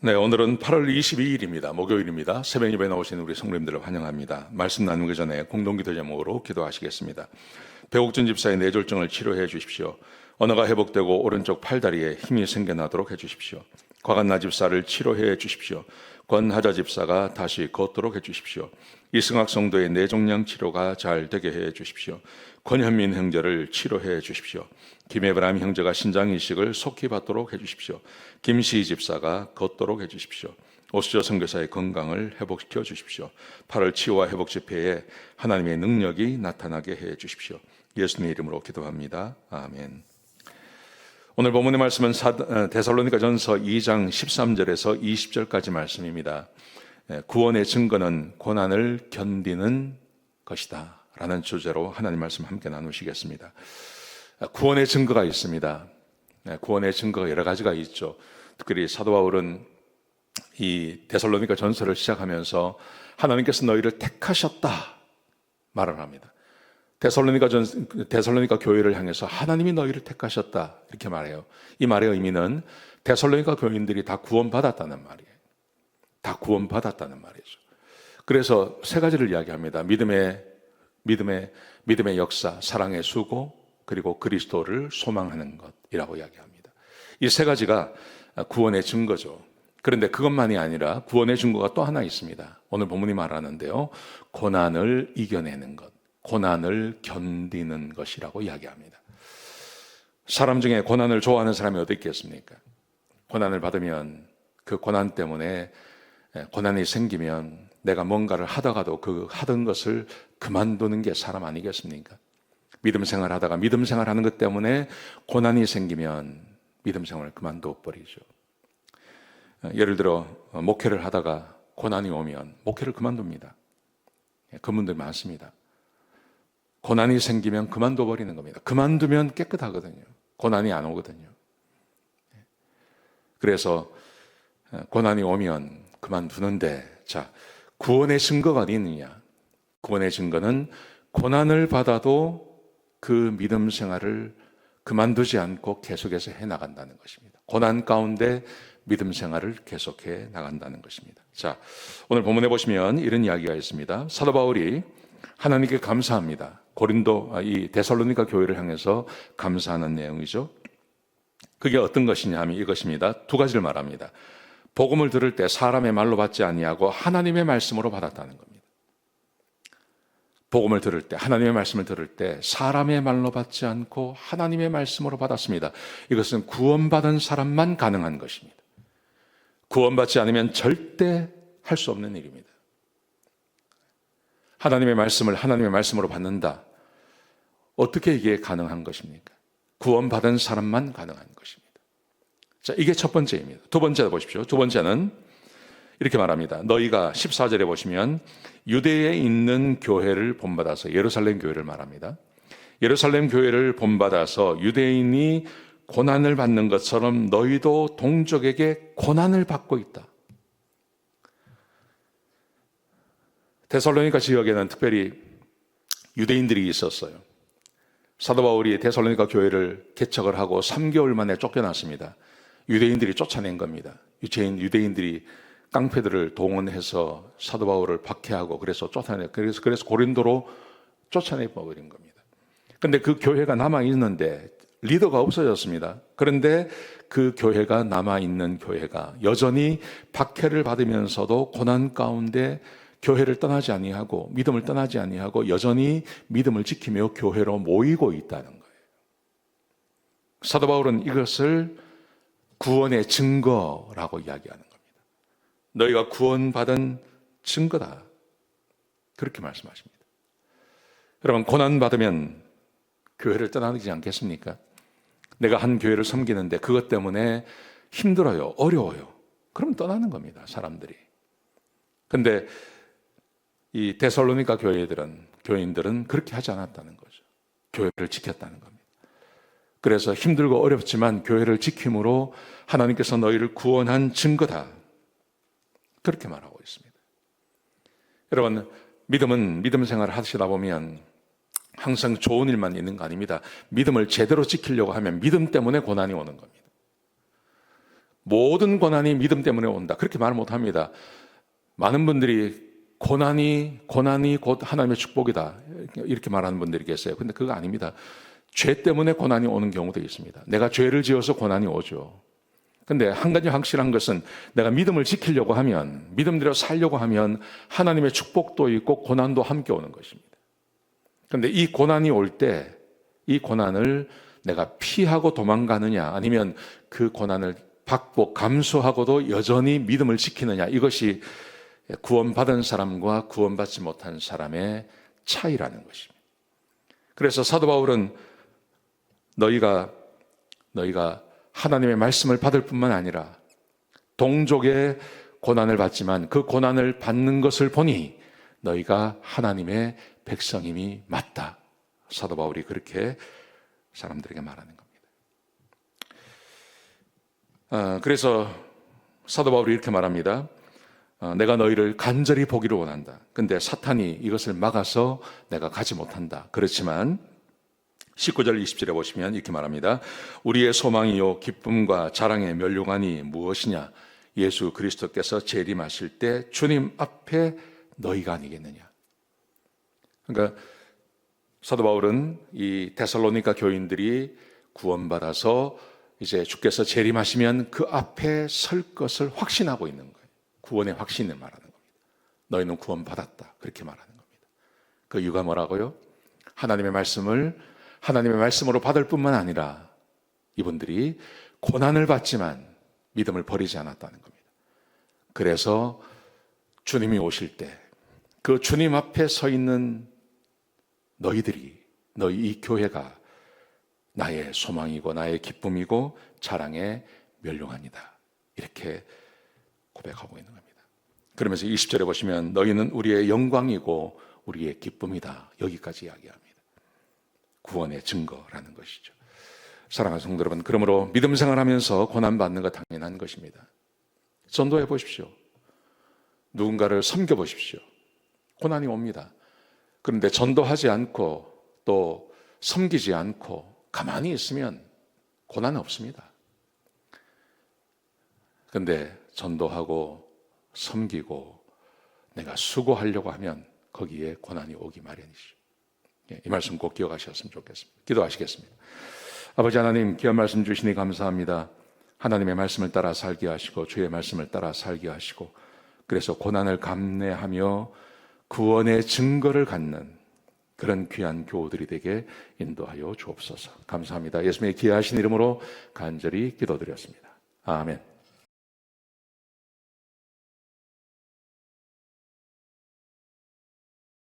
네, 오늘은 8월 22일입니다. 목요일입니다. 새벽 예배에 나오신 우리 성도님들을 환영합니다. 말씀 나누기 전에 공동기도 제목으로 기도하시겠습니다. 배옥준 집사의 뇌졸중을 치료해 주십시오. 언어가 회복되고 오른쪽 팔다리에 힘이 생겨나도록 해 주십시오. 과간나 집사를 치료해 주십시오. 권하자 집사가 다시 걷도록 해 주십시오. 이승학 성도의 뇌종양 치료가 잘 되게 해 주십시오. 권현민 형제를 치료해 주십시오. 김혜브람 형제가 신장 이식을 속히 받도록 해 주십시오. 김시희 집사가 걷도록 해 주십시오. 오수조 선교사의 건강을 회복시켜 주십시오. 8월 치유와 회복 집회에 하나님의 능력이 나타나게 해 주십시오. 예수님의 이름으로 기도합니다. 아멘. 오늘 본문의 말씀은 데살로니가전서 2장 13절에서 20절까지 말씀입니다. 구원의 증거는 고난을 견디는 것이다 라는 주제로 하나님 말씀 함께 나누시겠습니다. 구원의 증거가 있습니다. 구원의 증거가 여러 가지가 있죠. 특별히 사도 바울은 이 데살로니가 전서를 시작하면서 하나님께서 너희를 택하셨다 말을 합니다. 데살로니가 교회를 향해서 하나님이 너희를 택하셨다 이렇게 말해요. 이 말의 의미는 데살로니가 교인들이 다 구원받았다는 말이에요. 다 구원받았다는 말이죠. 그래서 세 가지를 이야기합니다. 믿음의 역사, 사랑의 수고, 그리고 그리스도를 소망하는 것이라고 이야기합니다. 이 세 가지가 구원의 증거죠. 그런데 그것만이 아니라 구원의 증거가 또 하나 있습니다. 오늘 본문이 말하는데요. 고난을 이겨내는 것, 고난을 견디는 것이라고 이야기합니다. 사람 중에 고난을 좋아하는 사람이 어디 있겠습니까? 고난을 받으면 그 고난 때문에 고난이 생기면 내가 뭔가를 하다가도 그 하던 것을 그만두는 게 사람 아니겠습니까? 믿음 생활하다가 믿음 생활하는 것 때문에 고난이 생기면 믿음 생활을 그만둬 버리죠. 예를 들어 목회를 하다가 고난이 오면 목회를 그만둡니다. 그런 분들 많습니다. 고난이 생기면 그만둬 버리는 겁니다. 그만두면 깨끗하거든요. 고난이 안 오거든요. 그래서 고난이 오면 그만두는데, 자, 구원의 증거가 어디 있느냐? 구원의 증거는 고난을 받아도 그 믿음 생활을 그만두지 않고 계속해서 해나간다는 것입니다. 고난 가운데 믿음 생활을 계속해 나간다는 것입니다. 자, 오늘 본문에 보시면 이런 이야기가 있습니다. 사도 바울이 하나님께 감사합니다. 이 데살로니가 교회를 향해서 감사하는 내용이죠. 그게 어떤 것이냐 하면 이것입니다. 두 가지를 말합니다. 복음을 들을 때 사람의 말로 받지 아니하고 하나님의 말씀으로 받았다는 겁니다. 복음을 들을 때, 하나님의 말씀을 들을 때 사람의 말로 받지 않고 하나님의 말씀으로 받았습니다. 이것은 구원받은 사람만 가능한 것입니다. 구원받지 않으면 절대 할 수 없는 일입니다. 하나님의 말씀을 하나님의 말씀으로 받는다. 어떻게 이게 가능한 것입니까? 구원받은 사람만 가능한 것입니다. 자, 이게 첫 번째입니다. 두 번째 보십시오. 두 번째는 이렇게 말합니다. 너희가 14절에 보시면 유대에 있는 교회를 본받아서, 예루살렘 교회를 말합니다. 예루살렘 교회를 본받아서 유대인이 고난을 받는 것처럼 너희도 동족에게 고난을 받고 있다. 데살로니가 지역에는 특별히 유대인들이 있었어요. 사도 바울이 데살로니가 교회를 개척을 하고 3개월 만에 쫓겨났습니다. 유대인들이 쫓아낸 겁니다. 유대인들이 깡패들을 동원해서 사도 바울을 박해하고 그래서 고린도로 쫓아내 버린 겁니다. 그런데 그 교회가 남아있는데 리더가 없어졌습니다. 그런데 그 교회가 남아있는 교회가 여전히 박해를 받으면서도 고난 가운데 교회를 떠나지 아니하고 믿음을 떠나지 아니하고 여전히 믿음을 지키며 교회로 모이고 있다는 거예요. 사도 바울은 이것을 구원의 증거라고 이야기하는 겁니다. 너희가 구원받은 증거다. 그렇게 말씀하십니다. 여러분, 고난받으면 교회를 떠나지 않겠습니까? 내가 한 교회를 섬기는데 그것 때문에 힘들어요, 어려워요. 그럼 떠나는 겁니다, 사람들이. 근데 이 데살로니가 교인들은 그렇게 하지 않았다는 거죠. 교회를 지켰다는 겁니다. 그래서 힘들고 어렵지만 교회를 지킴으로 하나님께서 너희를 구원한 증거다. 그렇게 말하고 있습니다. 여러분, 믿음 생활을 하시다 보면 항상 좋은 일만 있는 거 아닙니다. 믿음을 제대로 지키려고 하면 믿음 때문에 고난이 오는 겁니다. 모든 고난이 믿음 때문에 온다. 그렇게 말 못합니다. 많은 분들이 고난이 곧 하나님의 축복이다. 이렇게 말하는 분들이 계세요. 근데 그거 아닙니다. 죄 때문에 고난이 오는 경우도 있습니다. 내가 죄를 지어서 고난이 오죠. 근데 한 가지 확실한 것은 내가 믿음을 지키려고 하면, 믿음대로 살려고 하면 하나님의 축복도 있고 고난도 함께 오는 것입니다. 그런데 이 고난이 올 때 이 고난을 내가 피하고 도망가느냐, 아니면 그 고난을 받고 감수하고도 여전히 믿음을 지키느냐, 이것이 구원받은 사람과 구원받지 못한 사람의 차이라는 것입니다. 그래서 사도 바울은 너희가 하나님의 말씀을 받을 뿐만 아니라 동족의 고난을 받지만 그 고난을 받는 것을 보니 너희가 하나님의 백성임이 맞다. 사도 바울이 그렇게 사람들에게 말하는 겁니다. 그래서 사도 바울이 이렇게 말합니다. 내가 너희를 간절히 보기를 원한다. 근데 사탄이 이것을 막아서 내가 가지 못한다. 그렇지만 19절 20절에 보시면 이렇게 말합니다. 우리의 소망이요 기쁨과 자랑의 면류관이 무엇이냐? 예수 그리스도께서 재림하실 때 주님 앞에 너희가 아니겠느냐? 그러니까 사도 바울은 이 데살로니가 교인들이 구원받아서 이제 주께서 재림하시면 그 앞에 설 것을 확신하고 있는 거예요. 구원의 확신을 말하는 겁니다. 너희는 구원받았다. 그렇게 말하는 겁니다. 그 이유가 뭐라고요? 하나님의 말씀으로 받을 뿐만 아니라 이분들이 고난을 받지만 믿음을 버리지 않았다는 겁니다. 그래서 주님이 오실 때 그 주님 앞에 서 있는 너희 이 교회가 나의 소망이고 나의 기쁨이고 자랑의 면류관이다. 이렇게 고백하고 있는 겁니다. 그러면서 20절에 보시면 너희는 우리의 영광이고 우리의 기쁨이다. 여기까지 이야기합니다. 구원의 증거라는 것이죠. 사랑하는 성도 여러분, 그러므로 믿음 생활하면서 고난받는 거 당연한 것입니다. 전도해 보십시오. 누군가를 섬겨 보십시오. 고난이 옵니다. 그런데 전도하지 않고 또 섬기지 않고 가만히 있으면 고난은 없습니다. 그런데 전도하고 섬기고 내가 수고하려고 하면 거기에 고난이 오기 마련이죠. 이 말씀 꼭 기억하셨으면 좋겠습니다. 기도하시겠습니다. 아버지 하나님, 귀한 말씀 주시니 감사합니다. 하나님의 말씀을 따라 살게 하시고 주의 말씀을 따라 살게 하시고 그래서 고난을 감내하며 구원의 증거를 갖는 그런 귀한 교우들이 되게 인도하여 주옵소서. 감사합니다. 예수님의 귀하신 이름으로 간절히 기도드렸습니다. 아멘.